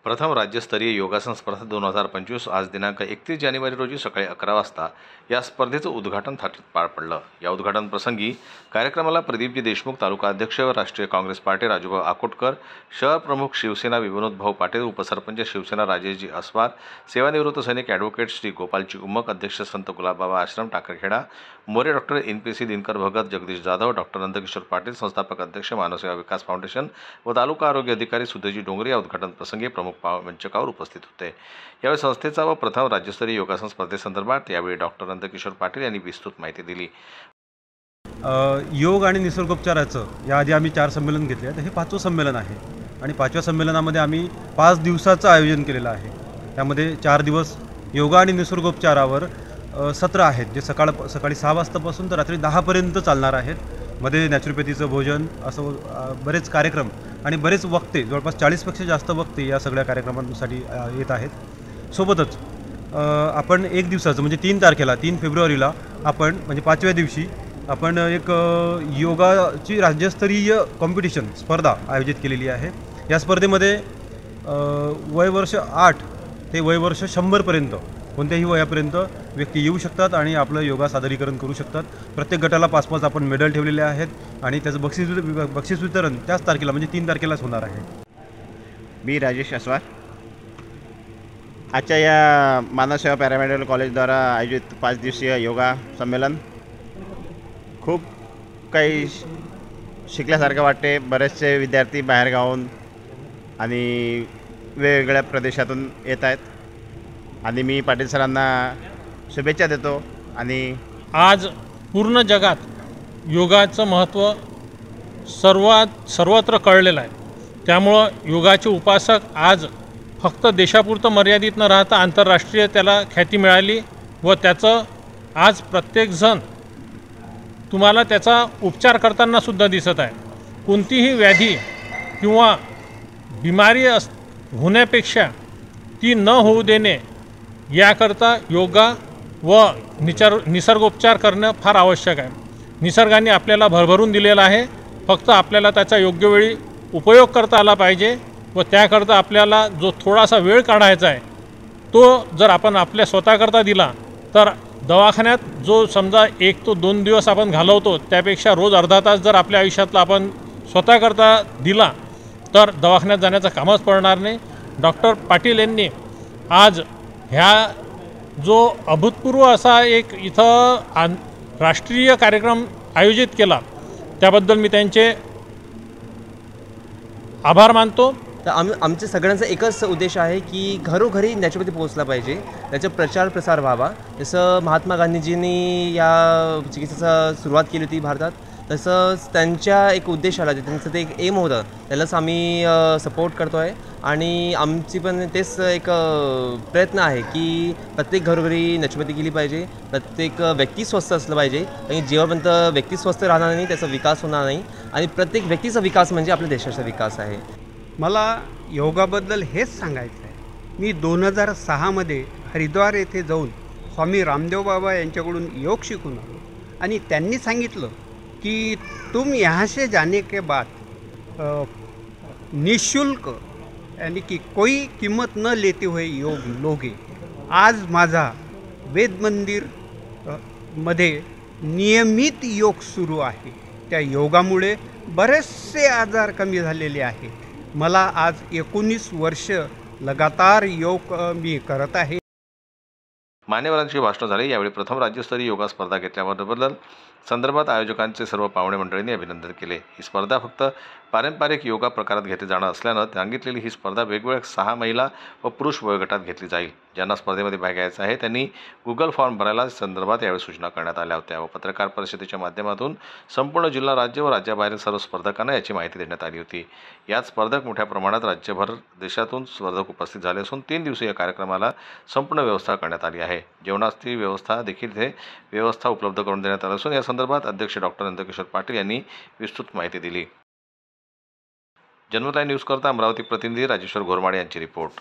प्रथम राज्यस्तरीय योगासन स्पर्धा 2025 आज दिनांक 31 जानेवारी रोजी सकाळी 11 वाजता या स्पर्धेचं उद्घाटन थाटात पार पडलं। या उद्घाटन प्रसंगी कार्यक्रमाला प्रदीपजी देशमुख, तालुका अध्यक्ष राष्ट्रीय काँग्रेस पार्टी राजूभाऊ आकोटकर, शहर प्रमुख शिवसेना विनोद भाऊ पाटील, उपसरपंच शिवसेना राजेशजी अस्वार, सेवानिवृत्त सैनिक ॲडव्होकेट श्री गोपालजी उम्मक, अध्यक्ष Sant Gulabbaba Ashram Takarkheda, More doctor NPC Dinkar Bhagat, Jagdish Jadhav, doctor Nandkishor Patil, संस्थापक अध्यक्ष मानवसेवा विकास फाउंडेशन व तालुका आरोग्य अधिकारी सुधीरजी डोंगरे या उद्घाटन प्रसंगी प्रमुख मंचकावर उपस्थित होते। यावेळी संस्थेचा व प्रथम राज्यस्तरीय योगासन स्पर्धेसंदर्भात यावेळी डॉक्टर नंदकिशोर पाटील यांनी विस्तृत माहिती दिली। योग आणि निसर्गोपचाराचं याआधी आम्ही 4 संमेलन घेतले आहेत। हे 5वं संमेलन आहे आणि 5व्या संमेलनामध्ये आम्ही 5 दिवसाचं आयोजन केलेलं आहे। त्यामध्ये 4 दिवस योगा आणि निसर्गोपचारावर सत्र आहेत, जे सकाळी 6 वाजतापासून तर रात्री 10 पर्यंत चालणार आहेत। मध्ये नॅचरोपॅथीचं भोजन असं बरेच कार्यक्रम आणि बरेच वक्ते, जवळपास 40पेक्षा जास्त वक्ते या सगळ्या कार्यक्रमांसाठी येत आहेत। सोबतच आपण एक दिवसाचं म्हणजे 3 तारखेला 3 फेब्रुवारीला आपण म्हणजे 5व्या दिवशी आपण एक योगाची राज्यस्तरीय कॉम्पिटिशन स्पर्धा आयोजित केलेली आहे। या स्पर्धेमध्ये वयवर्ष 8 ते वयवर्ष 100पर्यंत कोणत्याही वयापर्यंत व्यक्ती येऊ शकतात आणि आपलं योगा सादरीकरण करू शकतात। प्रत्येक गटाला 5-5 आपण मेडल ठेवलेले आहेत आणि त्याचं बक्षीस वितरण त्याच तारखेला म्हणजे 3 तारखेलाच होणार आहे। मी राजेश अस्वार। आजच्या या मानवसेवा पॅरामेडिकल कॉलेजद्वारा आयोजित 5 दिवसीय योगा संमेलन खूप काही शिकल्यासारखं वाटते। बरेचसे विद्यार्थी बाहेरगावाहून आणि वेगवेगळ्या प्रदेशातून येत आहेत आणि मी पाटील सरांना शुभेच्छा देतो। आणि आज पूर्ण जगात योगाचं महत्त्व सर्वत्र कळलेलं आहे। त्यामुळं योगाचे उपासक आज फक्त देशापुरतं मर्यादित न राहता आंतरराष्ट्रीय त्याला ख्याती मिळाली व त्याचं आज प्रत्येकजण तुम्हाला त्याचा उपचार करतानासुद्धा दिसत आहे। कोणतीही व्याधी किंवा बिमारी होण्यापेक्षा ती न होऊ देणे याकरता योगा व निसर्गोपचार करणं फार आवश्यक आहे। निसर्गाने आपल्याला भरभरून दिलेला आहे, फक्त आपल्याला त्याचा योग्य वेळी उपयोग करता आला पाहिजे व त्याकरता आपल्याला जो थोडासा वेळ काढायचा आहे तो जर आपण आपल्या स्वतःकरता दिला तर दवाखान्यात जो समजा 1 ते 2 दिवस आपण घालवतो त्यापेक्षा रोज अर्धा तास जर आपल्या आयुष्यातला आपण स्वतःकरता दिला तर दवाखान्यात जाण्याचं कामच पडणार नाही। डॉक्टर पाटील यांनी आज ह्या जो अभूतपूर्व असा एक इथं राष्ट्रीय कार्यक्रम आयोजित केला त्याबद्दल मी त्यांचे आभार मानतो। तर आमच्या सगळ्यांचा एकच उद्देश आहे की घरोघरी नॅचरोपॅथी पोहोचला पाहिजे, त्याचा प्रचार प्रसार व्हावा। जसं महात्मा गांधीजींनी या चिकित्सेचा सुरुवात केली होती भारतात, तसंच त्यांच्या एक उद्देशाला त्यांचं ते एक एम होतं, त्यालाच आम्ही सपोर्ट करतो आहे आणि आमची पण तेच एक प्रयत्न आहे की प्रत्येक घरोघरी नॅचरोपॅथी केली पाहिजे, प्रत्येक व्यक्ती स्वस्थ असलं पाहिजे आणि जेव्हापर्यंत व्यक्ती स्वस्थ राहणार नाही त्याचा विकास होणार नाही आणि प्रत्येक व्यक्तीचा विकास म्हणजे आपल्या देशाचा विकास आहे। मला योगाबद्दल हेच सांगायचं आहे। मी 2006 मध्ये हरिद्वार येथे जाऊन स्वामी रामदेव बाबा यांच्याकडून योग शिकून आलो आणि त्यांनी सांगितलं कि तुम यहाँ से जाने के बाद निःशुल्क यानी कि कोई कीमत न लेते हुए योग लोगे। आज माझा वेद मंदिर मध्ये नियमित योग सुरू आहे। त्या योगामुळे बरेचसे आजार कमी झालेले आहेत। मला आज 19 वर्ष लगातार योग मी करत आहे। मान्यवरांची भाषणं झाली। यावेळी प्रथम राज्यस्तरीय योगा स्पर्धा घेतल्याबद्दल संदर्भात आयोजकांचे सर्व पाहुणे मंडळींनी अभिनंदन केले। ही स्पर्धा फक्त पारंपरिक योगा प्रकारात घेतली जाणार असल्यानं सांगितलेली ही स्पर्धा वेगवेगळ्या 6 महिला व पुरुष वयोगटात घेतली जाईल। ज्यांना स्पर्धेमध्ये भाग घ्यायचा आहे त्यांनी गुगल फॉर्म भरायला संदर्भात यावेळी सूचना करण्यात आल्या होत्या व पत्रकार परिषदेच्या माध्यमातून संपूर्ण जिल्हा, राज्य व राज्याबाहेरील सर्व स्पर्धकांना याची माहिती देण्यात आली होती। यात स्पर्धक मोठ्या प्रमाणात राज्यभर देशातून स्पर्धक उपस्थित झाले असून 3 दिवसीय कार्यक्रमाला संपूर्ण व्यवस्था करण्यात आली आहे। जेवणाची व्यवस्था देखील इथे व्यवस्था उपलब्ध करून देण्यात आली असून या संदर्भात अध्यक्ष डॉक्टर नंदकिशोर पाटील यांनी विस्तृत माहिती दिली। जनमत न्यूज करता अमरावती प्रतिनिधी राजेश्वर घोरमाडे यांची रिपोर्ट।